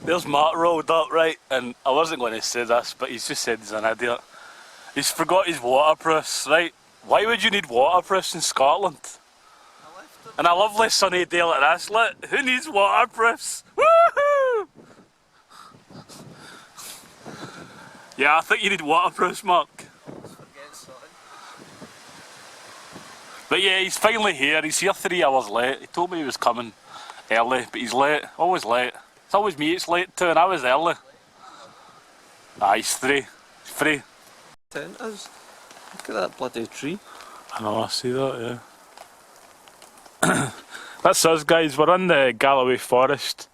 there's Mark rolled up, right? And I wasn't going to say this, but he's just said he's an idiot. He's forgot his waterproofs, right? Why would you need waterproofs in Scotland? On a lovely sunny day like this, look, who needs waterproofs? Woohoo! Yeah, I think you need waterproofs, Mark. But yeah, he's finally here. He's here 3 hours late. He told me he was coming early, but he's late. Always late. It's always me it's late too, and I was early. Ah, he's 3. He's 3. Tent is. Look at that bloody tree. I know, I see that, yeah. That's us, guys. We're in the Galloway Forest.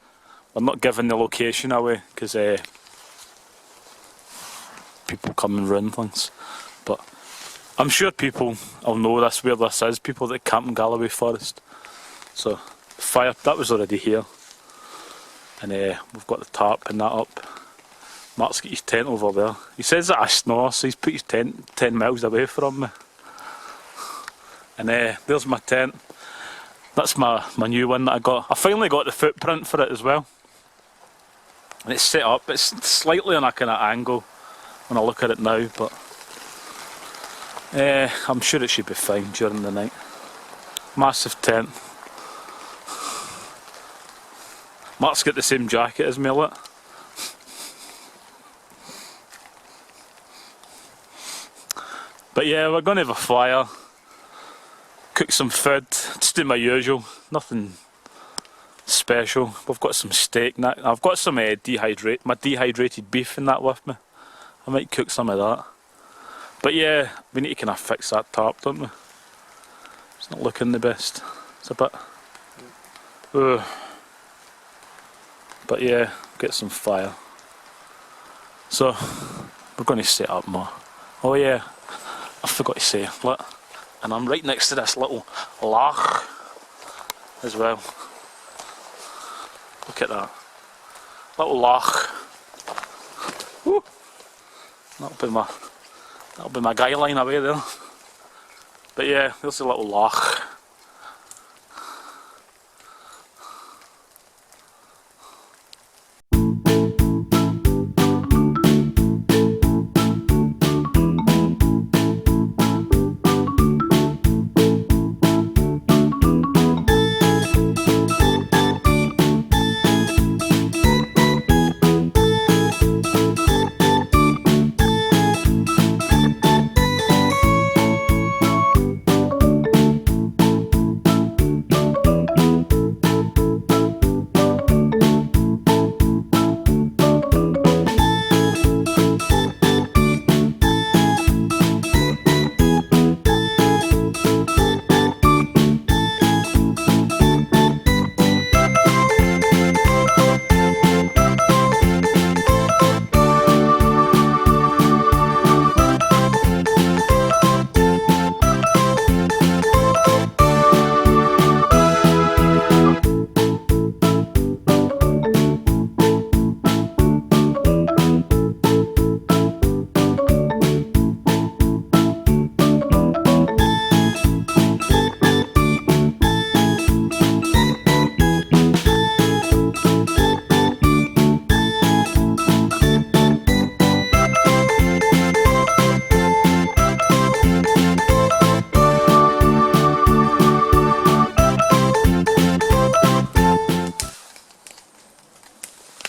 We're not giving the location away because people come and ruin things. But I'm sure people will know this, where this is, people that camp in Galloway Forest. So, the fire, that was already here. And we've got the tarp and that up. Mark's got his tent over there. He says that I snore, so he's put his tent 10 miles away from me. And there's my tent. That's my new one that I got. I finally got the footprint for it as well. And it's set up, it's slightly on a kind of angle when I look at it now, but I'm sure it should be fine during the night. Massive tent. Mark's got the same jacket as me, look. But yeah, we're going to have a fire, cook some food, just do my usual, nothing special. We've got some steak, I've got some my dehydrated beef in that with me. I might cook some of that. But yeah, we need to kind of fix that tarp, don't we? It's not looking the best. It's a bit... But yeah, get some fire. So, we're going to set up more. Oh yeah, I forgot to say, look, and I'm right next to this little loch as well. Look at that. Little loch. Woo. That'll be my guy line away there. But yeah, there's a little loch.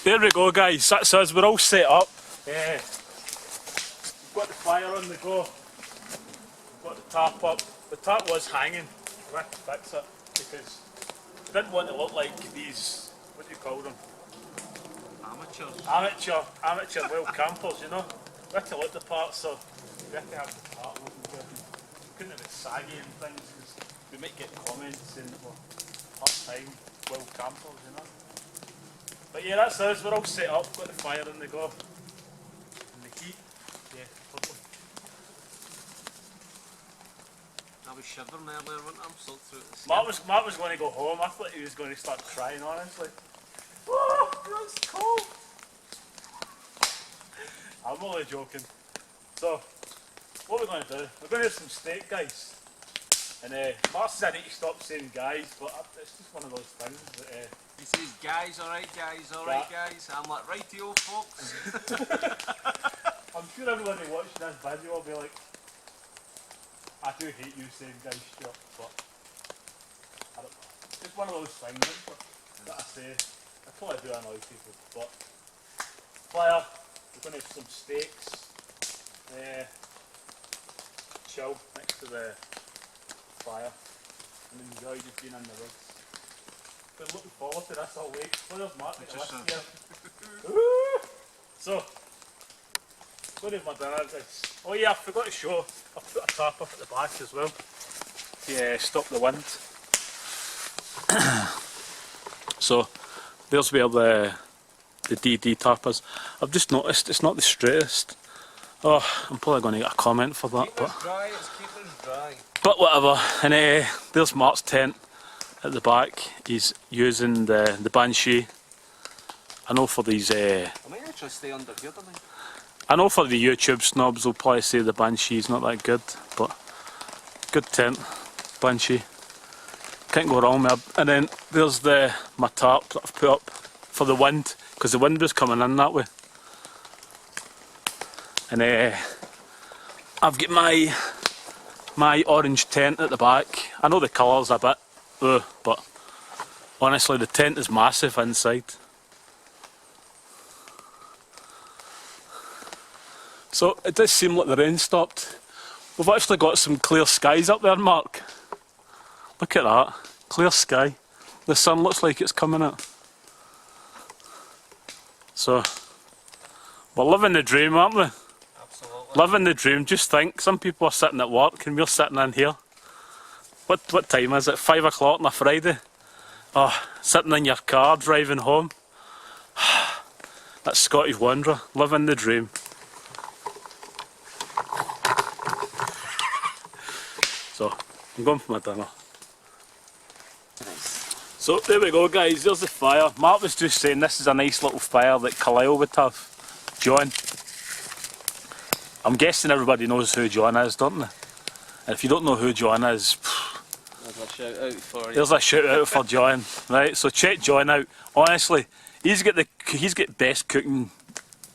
There we go, guys, that's us, we're all set up. Yeah. We've got the fire on the go. We've got the tarp up. The tarp was hanging. We had to fix it because we didn't want to look like these, what do you call them? Amateurs. Amateur wild campers, you know. We had to look the part, so we had to have the tarp on. We couldn't have it saggy and things because we might get comments saying that we're part-time wild campers, you know. But yeah, that's us, we're all set up, got the fire on the go. And the heat, yeah, lovely. I was shivering earlier, wasn't I? I'm soaked through the Mark was going to go home, I thought he was going to start crying, honestly. Oh, it's cold! I'm only joking. So, what we're going to do, we're going to have some steak, guys. And Mark says I need to stop saying guys, but it's just one of those things that He says, guys, alright guys. I'm like, rightio folks. I'm sure everyone who watches this video will be like, I do hate you saying guys Stuart, but I don't know. It's one of those things that I say. I probably do annoy people, but fire, we're going to have some steaks, chill next to the fire and enjoy just being in the woods. Been looking forward to this all week. Where's Mark? So, what is my dinner? Oh yeah, I forgot to show. I put a tarp up at the back as well. Yeah, stop the wind. So, there's where the DD tarp is. I've just noticed it's not the straightest. Oh, I'm probably going to get a comment for that. Keep us dry, it's keeping us dry. But whatever. And there's Mark's tent at the back. He's using the Banshee. I know for these. I might actually stay under here tonight. I know for the YouTube snobs, they'll probably say the Banshee's not that good, but good tent, Banshee. Can't go wrong with it. And then there's my tarp that I've put up for the wind, because the wind was coming in that way. And I've got my orange tent at the back. I know the colour's a bit, but honestly the tent is massive inside. So it does seem like the rain stopped. We've actually got some clear skies up there, Mark. Look at that, clear sky. The sun looks like it's coming out. So, we're living the dream, aren't we? Absolutely. Living the dream. Just think, some people are sitting at work and we're sitting in here. What time is it? 5 o'clock on a Friday? Oh, sitting in your car, driving home. That's Scottish Wanderer, living the dream. So, I'm going for my dinner. Nice. So, there we go guys, there's the fire. Mark was just saying this is a nice little fire that Carlisle would have. John. I'm guessing everybody knows who John is, don't they? And if you don't know who John is, There's a shout out for you. there's a shout out for John. Right, so check John out. Honestly, he's got best cooking.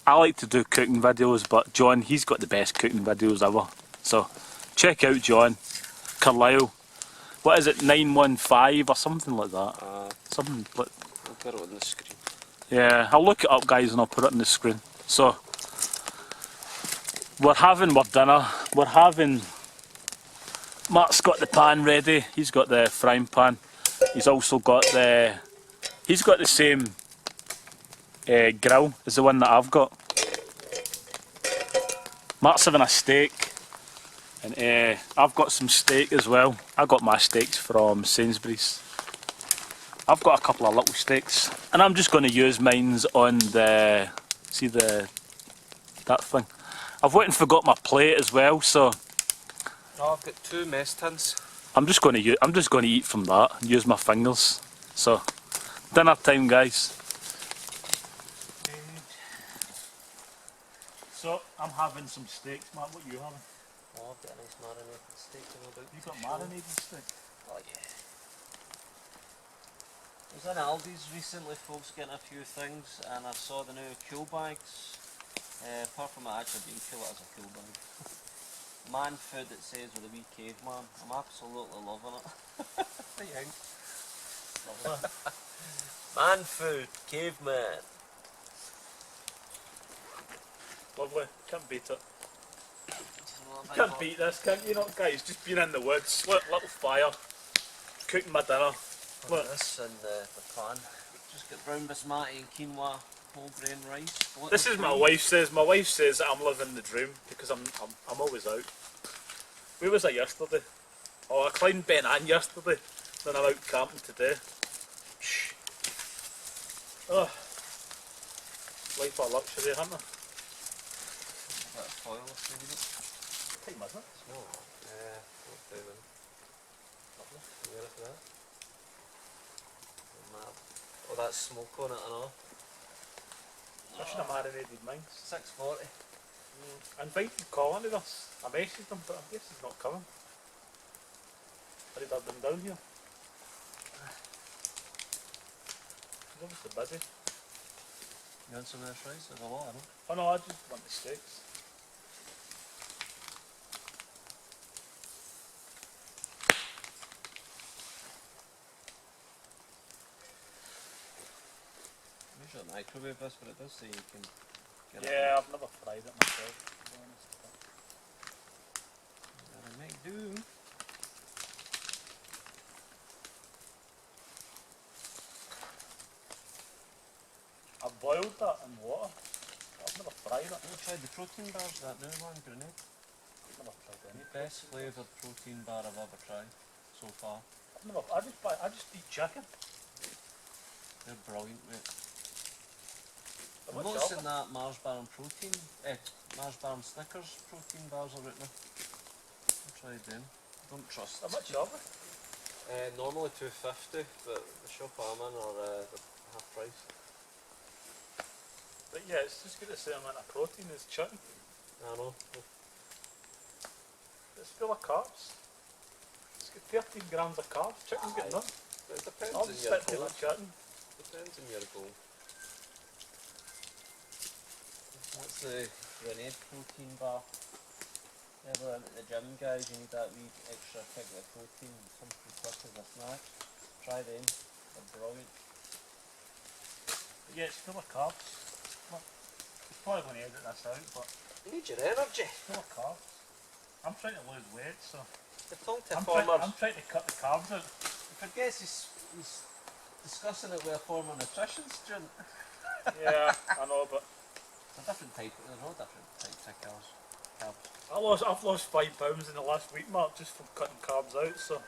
I like to do cooking videos, but John, he's got the best cooking videos ever. So, check out John. Carlisle. What is it, 915 or something like that? Something like. I'll put it on the screen. Yeah, I'll look it up, guys, and I'll put it on the screen. So, we're having our dinner. We're having. Mark's got the pan ready. He's got the frying pan. He's also got the. He's got the same grill as the one that I've got. Mark's having a steak. And I've got some steak as well. I got my steaks from Sainsbury's. I've got a couple of little steaks. And I'm just going to use mine on that thing. I've went and forgot my plate as well, so Oh, I've got 2 mess tins. I'm just going to eat from that and use my fingers. So, dinner time, guys. So, I'm having some steaks, Mark. What are you having? Oh, I've got a nice marinated steak in my boot. You got marinated steak? Oh yeah. I was in Aldi's recently, folks, getting a few things, and I saw the new cool bags. Apart from it actually being cool, it as a cool bag. Man food, it says, with a wee caveman. I'm absolutely loving it. What do you think? Lovely. Man food, caveman. Lovely. Can't beat it. Can't beat this, can you not, guys? Just being in the woods, little fire, cooking my dinner. Look, This and the pan. Just got brown basmati and quinoa, whole grain rice. this is my wife says. My wife says that I'm living the dream because I'm always out. Where was I yesterday? Oh, I climbed Ben Ann yesterday. Then I'm out camping today. Shh. Oh, life of luxury, isn't it? A bit of foil if you need it. Time is it? Small. Lovely. You ready for that? Oh, that's smoke on it and all. I should have marinated mine. 640. I invited Colin to this. I messaged him, but I guess he's not coming. I did have them down here. He's obviously busy. You want some of this rice? There's a lot, I know. Oh no, I just want the steaks. Usually microwave this, but it does say you can get it. Yeah, I've never fried it myself, to be honest. That I might do. I've boiled that in water. I've never fried it. Have you tried the protein bars, that new one, Grenade? I've never tried any. Best flavoured protein bar I've ever tried so far. I just eat chicken. They're brilliant, mate. How I'm much noticing are that Mars Bar and protein, Mars Bar and Snickers protein bars are out now. I'll try them. Don't trust. How much are they? Normally $2.50, but the shop I'm in are half price. But yeah, it's just got the same amount of protein as chicken. I know. It's full of carbs. It's got 13 grams of carbs. Chicken's got none. It depends I'll on just your stick to goal. the chicken. Depends on your goal. That's the Grenade protein bar. Ever in at the gym, guys, you need that wee extra kick of protein and come through quick as a snack. Try them. They're brilliant. But yeah, it's full of carbs. Well, it's probably going to edit this out, but You need your energy. it's full of carbs. I'm trying to lose weight, so The tongue to I'm farmers. trying to cut the carbs out. I guess he's discussing it with a former nutrition student. Yeah, I know, but It's a different type. There's no different types of carbs. I've lost 5 pounds in the last week, Mark, just from cutting carbs out. So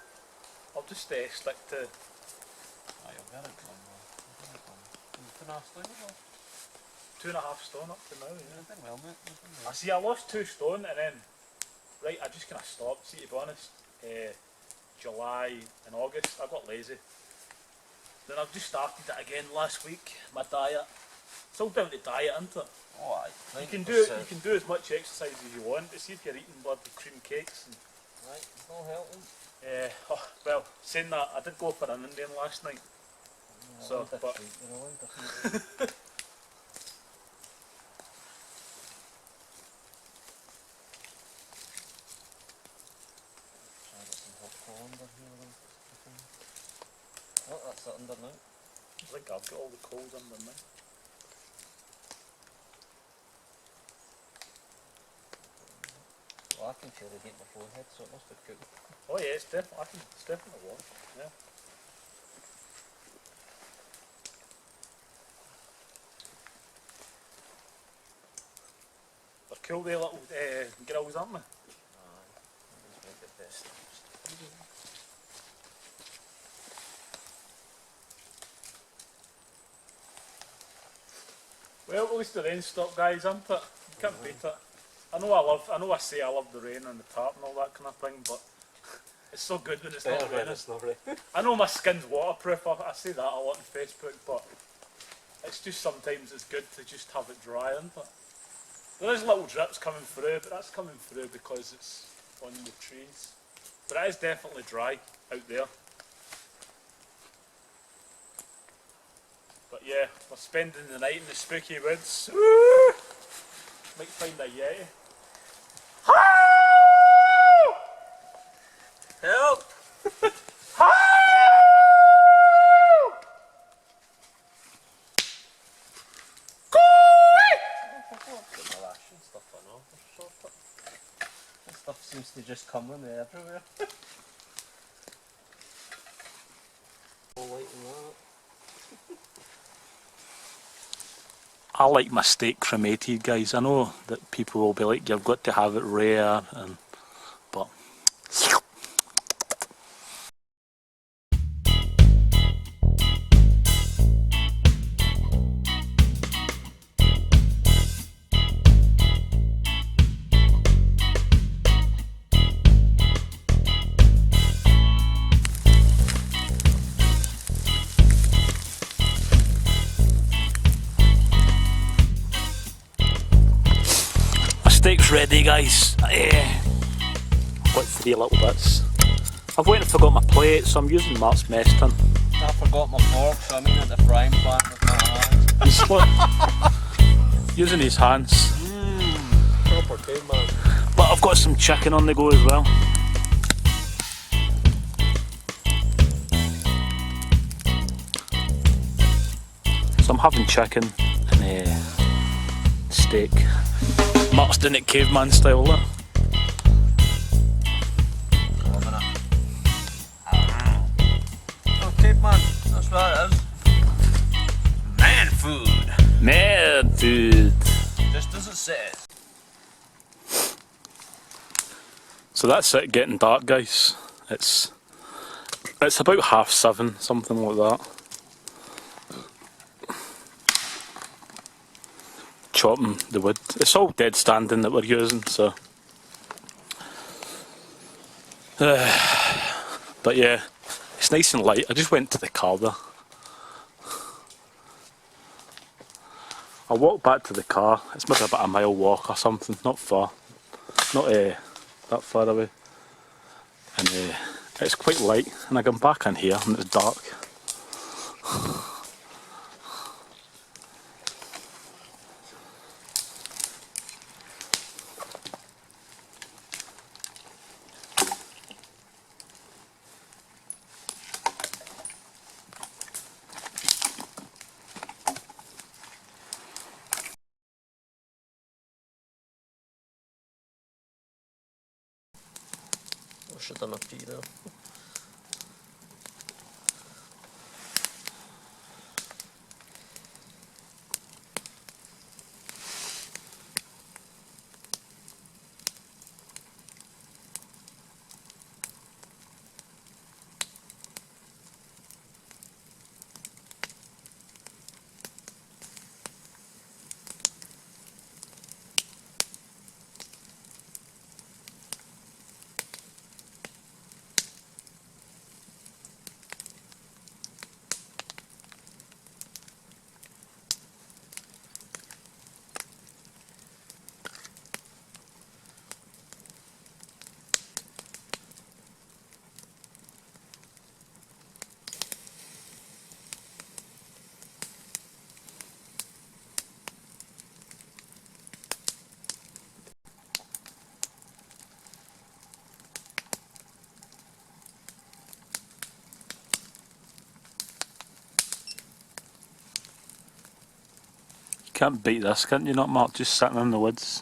I'll just stick to. Oh, you're very glum, man. You're very glum. You've been asked down as well. 2.5 stone up to now. Yeah. You've done well, mate. You've done I well. see. I lost 2 stone, and then I just kind of stopped. See, to be honest, July and August, I got lazy. Then I've just started it again last week. My diet. It's all down to diet, isn't it? Oh, aye. You can 90%. do as much exercise as you want, but see if you're eating bloody cream cakes and Right, it's not helping. well, saying that, I did go for an Indian last night. So, but You're allowed different. Try to get some hot colander here then. Oh, that's it under now. I think I've got all the coals under me. Well, I can feel the heat in my forehead, so it must be cooking. Oh yeah, it's definitely warm. Yeah. They're cool, they little grills, aren't they? These make the best. Well, at least the rain stopped, guys, isn't it? You can't beat it. I know I say I love the rain and the tarp and all that kind of thing, but it's so good when it's not raining. It's not raining. I know my skin's waterproof, I say that a lot on Facebook, but it's just sometimes it's good to just have it dry, isn't it? There is little drips coming through, but that's coming through because it's on the trees. But it is definitely dry out there. But yeah, we're spending the night in the spooky woods. Woo! Might find a yeti. Help! This stuff seems to just come in there everywhere. All light in that. I like my steak cremated, guys. I know that people will be like, you've got to have it rare, but steak's ready, guys. Got 3 little bits. I've went and forgot my plate, so I'm using Mark's mess tin. I forgot my fork, so I'm eating at the frying pan with my hands. He's using his hands. Proper caveman. But I've got some chicken on the go as well. So I'm having chicken and steak. Mark's doing it caveman style, look. Loving it. Oh, caveman, that's what it is. Man food. Man, dude. Just as it says. So that's it, getting dark, guys. It's about 7:30, something like that. Chopping the wood. It's all dead standing that we're using, so. But yeah, it's nice and light. I just went to the car there. I walked back to the car. It's maybe about a mile walk or something, not far. Not that far away. And it's quite light, and I come back in here and it's dark. I should have done a pee there. Can't beat this, can't you not, Mark? Just sitting in the woods,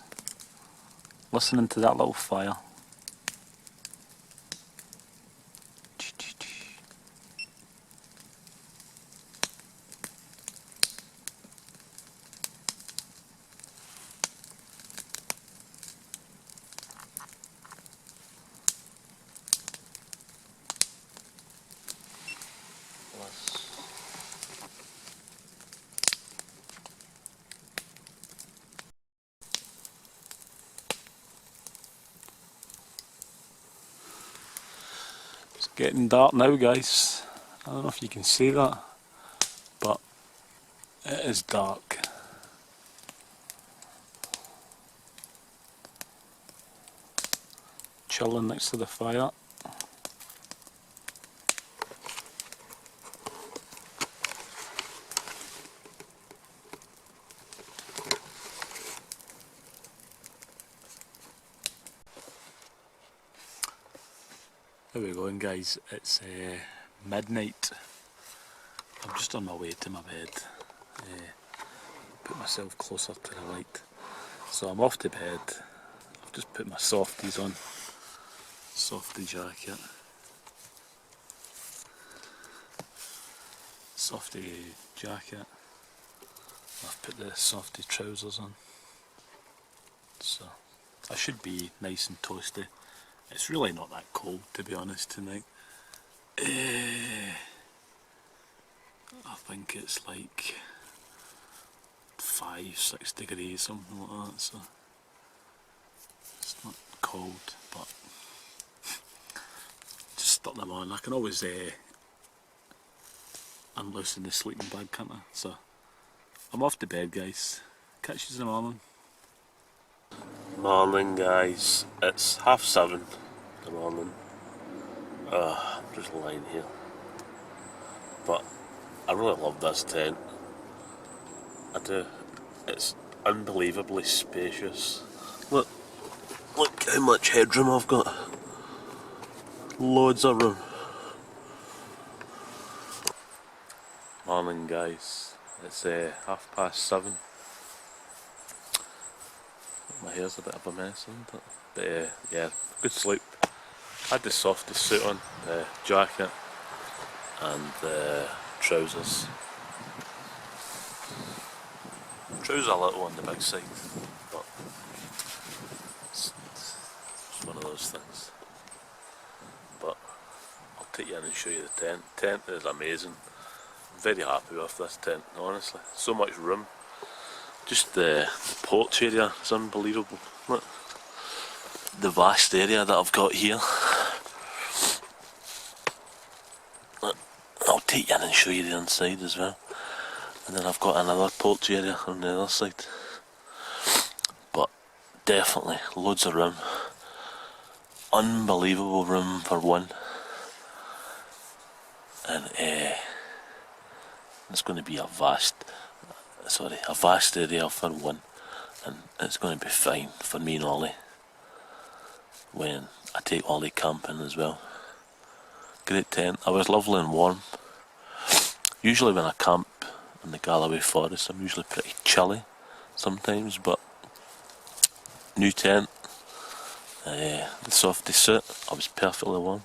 listening to that little fire. It's getting dark now, guys. I don't know if you can see that, but it is dark. Chilling next to the fire. How we going, guys? It's midnight. I'm just on my way to my bed. Put myself closer to the light. So I'm off to bed. I've just put my softies on. Softie jacket. Softie jacket. I've put the softie trousers on. So I should be nice and toasty. It's really not that cold, to be honest, tonight. I think it's like 5-6 degrees, something like that, so it's not cold, but just stuck them on. I can always unloosen the sleeping bag, can't I? So I'm off to bed, guys. Catch you in the morning. Morning, guys. It's 7:30 in the morning. I'm just lying here. but I really love this tent. I do. It's unbelievably spacious. Look how much headroom I've got. Loads of room. Morning guys, it's 7:30. My hair's a bit of a mess, isn't it? But yeah, good sleep. I had the softie suit on, the jacket and the trousers. Trousers a little on the big side, but it's one of those things. But I'll take you in and show you the tent. Tent is amazing. I'm very happy with this tent, honestly. So much room. Just the porch area is unbelievable. Look, the vast area that I've got here. Look, I'll take you in and show you the inside as well. And then I've got another porch area on the other side. But definitely loads of room. Unbelievable room for one. And it's going to be a vast area for one. And it's going to be fine for me and Ollie when I take Ollie camping as well. Great tent. I was lovely and warm. Usually when I camp in the Galloway forest I'm usually pretty chilly sometimes, but new tent, the softie suit, I was perfectly warm.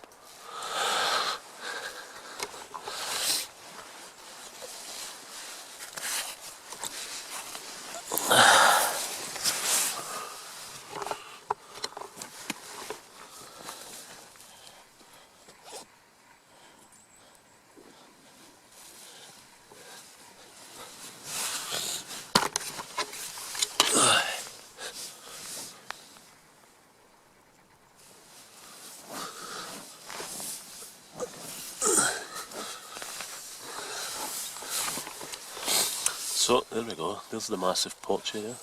So there we go, there's the massive porch area,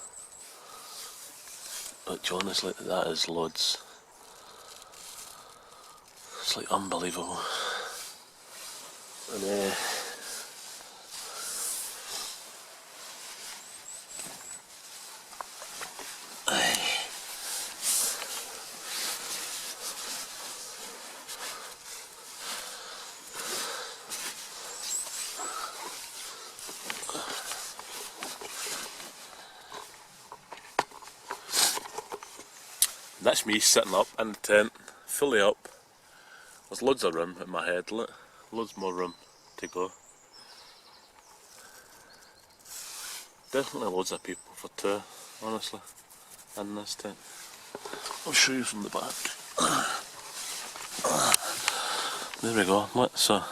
which honestly that is loads. It's like unbelievable. And that's me sitting up in the tent, fully up. There's loads of room in my head, look, loads more room to go. Definitely loads of people for two, honestly, in this tent. I'll show you from the back. There we go, look, so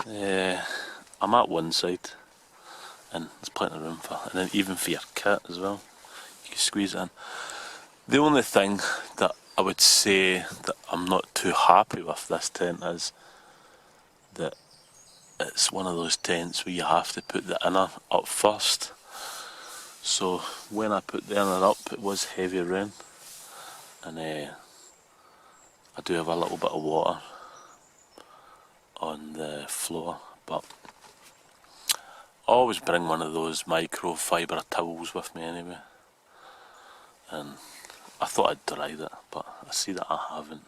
I'm at one side and there's plenty of room for, and then even for your kit as well, you can squeeze it in. The only thing that I would say that I'm not too happy with this tent is that it's one of those tents where you have to put the inner up first. So when I put the inner up, it was heavy rain, and I do have a little bit of water on the floor, but I always bring one of those microfiber towels with me anyway, and I thought I'd tried it, but I see that I haven't.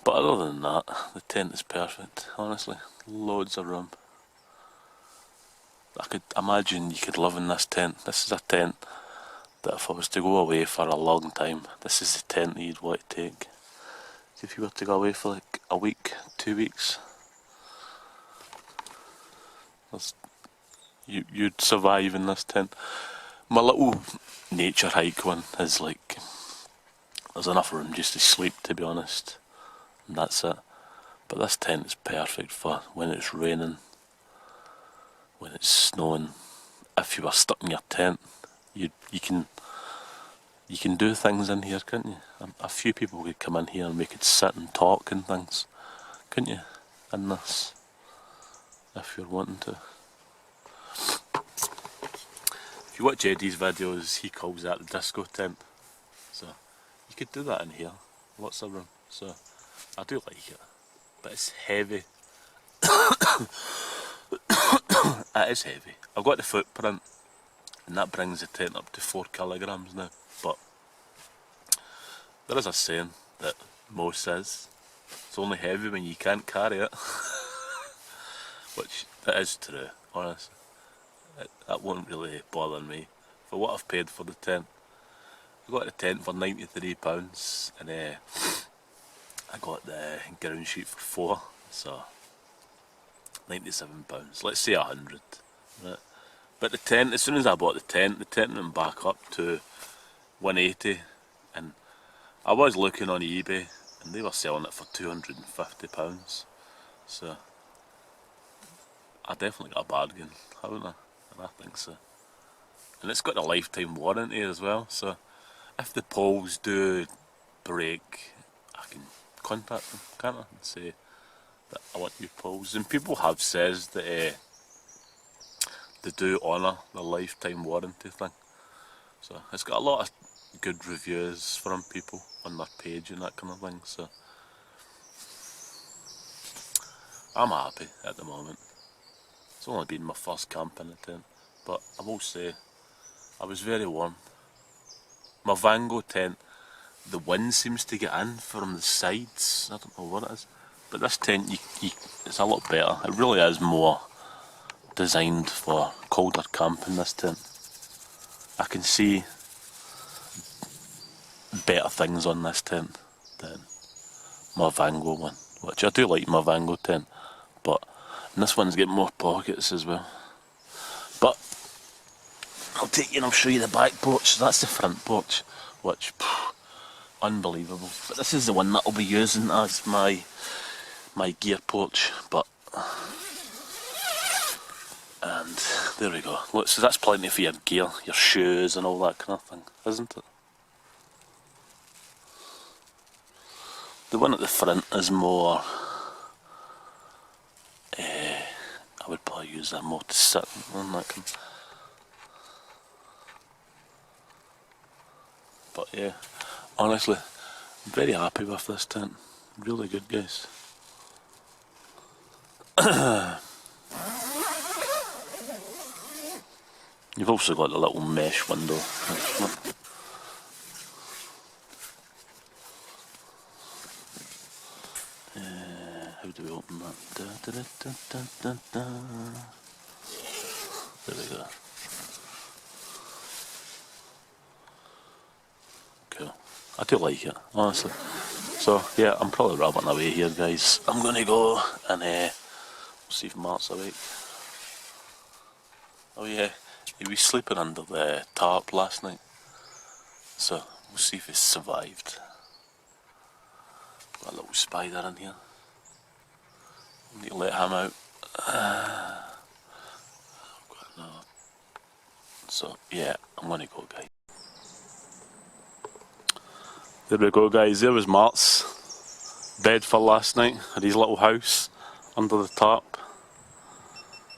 But other than that, the tent is perfect, honestly. Loads of room. I could imagine you could live in this tent. This is a tent that if I was to go away for a long time, this is the tent that you'd want to take. If you were to go away for like a week, 2 weeks, you'd survive in this tent. My little nature hike one is like, there's enough room just to sleep, to be honest, and that's it. But this tent is perfect for when it's raining, when it's snowing. If you were stuck in your tent, you can do things in here, can't you? A few people could come in here and we could sit and talk and things, couldn't you? In this, if you're wanting to. If you watch Eddie's videos, he calls that the disco tent. So you could do that in here, lots of room. So I do like it, but it's heavy It is heavy. I've got the footprint, and that brings the tent up to 4 kilograms now. But there is a saying that Mo says, it's only heavy when you can't carry it. Which, that is true, honestly. That won't really bother me. For what I've paid for the tent, I got the tent for £93, and I got the ground sheet for 4, so £97. Let's say 100. Right? But the tent, as soon as I bought the tent went back up to 180, and I was looking on eBay, and they were selling it for £250. So I definitely got a bargain, haven't I? And I think so. And it's got a lifetime warranty as well, so if the poles do break, I can contact them, can't I, and say that I want new poles. And people have says that they do honour the lifetime warranty thing. So it's got a lot of good reviews from people on their page and that kind of thing, so I'm happy at the moment. It's only been my first camping tent, but I will say I was very warm. My Vango tent, the wind seems to get in from the sides. I don't know what it is, but this tent, it's a lot better. It really is more designed for colder camping, this tent. I can see better things on this tent than my Vango one, which I do like my Vango tent, but this one's got more pockets as well. But I'll take you and I'll show you the back porch. That's the front porch, which, unbelievable. But this is the one that I'll be using as my gear porch. But and there we go. Look, so that's plenty for your gear, your shoes and all that kind of thing, isn't it? The one at the front is more, I would probably use that more to sit on that kind of. But yeah, honestly, I'm very happy with this tent. Really good, guys. You've also got a little mesh window. How do we open that? There we go. Cool. I do like it, honestly. So yeah, I'm probably rabbling away here, guys. I'm gonna go and we'll see if Mark's awake. Oh yeah, he was sleeping under the tarp last night, so we'll see if he survived. Got a little spider in here. Need to let him out. So yeah, I'm gonna go, guys. There we go, guys. There was Mark's bed for last night at his little house under the tarp.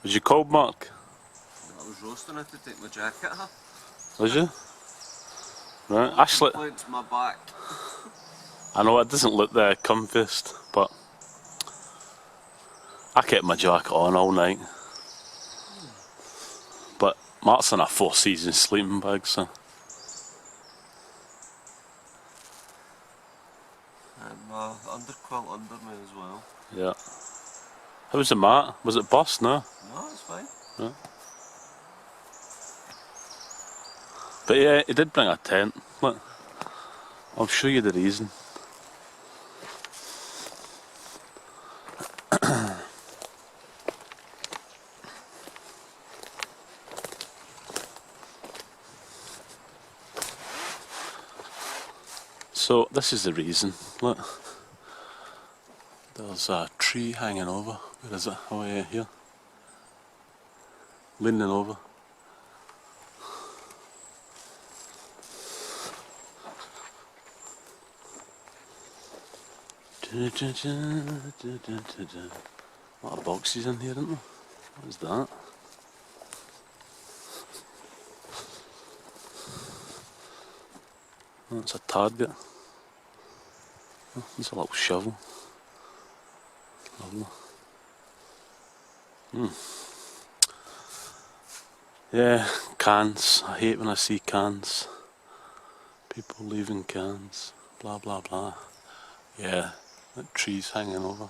Was you cold, Mark? I was roasting it to take my jacket off. Was you? Right, Ashley. It's my back. I know it doesn't look the comfiest, but I kept my jacket on all night. But Mark's in a 4-season sleeping bag, so. And my underquilt under me as well. Yeah. How was the mat? Was it bust? No? No, it's fine. No. But yeah, he did bring a tent. Look, I'll show you the reason. So this is the reason. Look, there's a tree hanging over. Where is it? Oh yeah, here. Leaning over. A lot of boxes in here, isn't there? What is that? Oh, it's a target. Oh, it's a little shovel. Lovely. Yeah, cans. I hate when I see cans. People leaving cans. Blah blah blah. Yeah, that tree's hanging over.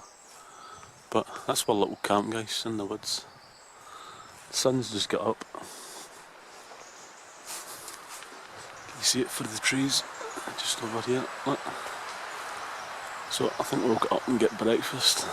But that's our little camp, guys, in the woods. The sun's just got up. Can you see it through the trees? Just over here. Look. So I think we'll get up and get breakfast.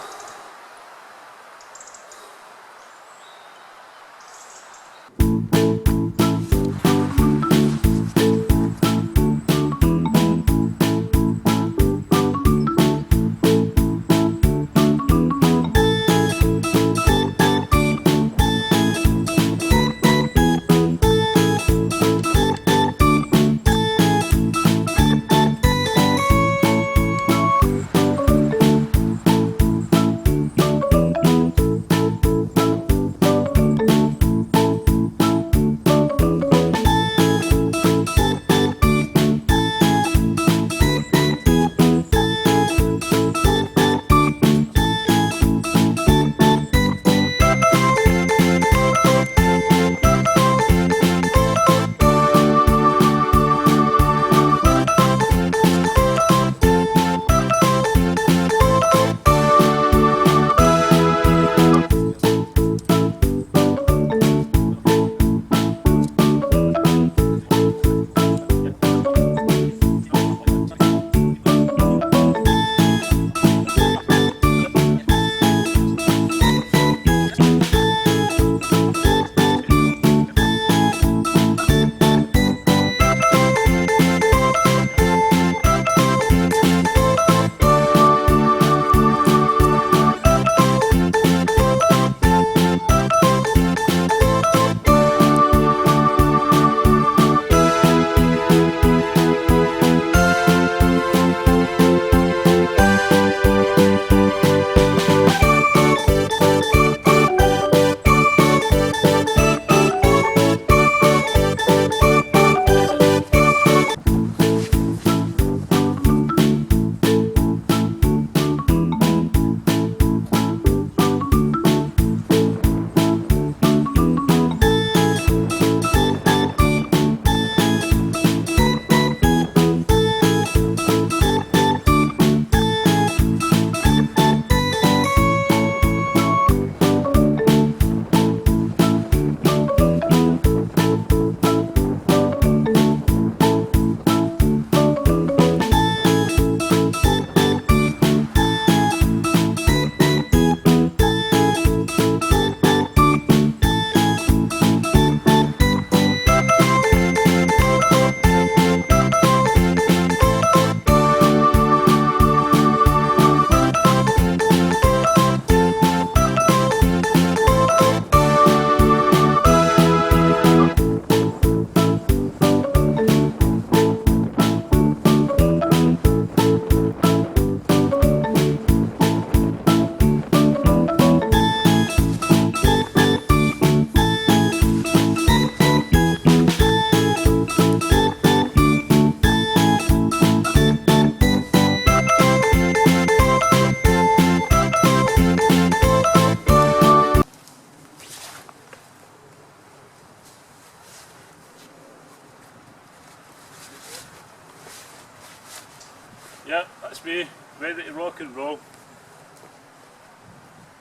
Yeah, that's me, ready to rock and roll.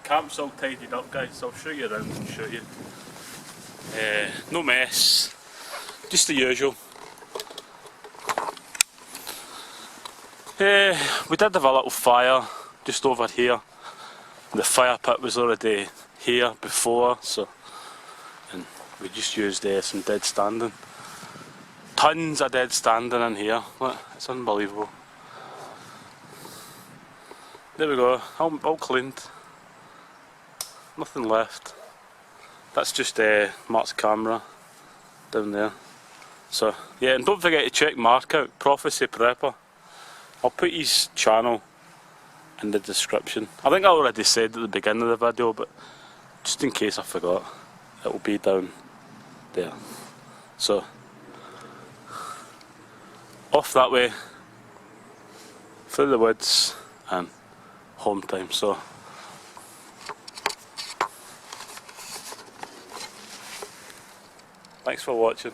Camp's all tidied up, guys, I'll show you around and show you. No mess, just the usual. We did have a little fire just over here. The fire pit was already here before, so and we just used some dead standing. Tons of dead standing in here, look, it's unbelievable. There we go, all cleaned. Nothing left. That's just Mark's camera down there. So yeah, and don't forget to check Mark out, Prophecy Prepper. I'll put his channel in the description. I think I already said at the beginning of the video, but just in case I forgot, it will be down there. So off that way, through the woods and home time. So Thanks for watching.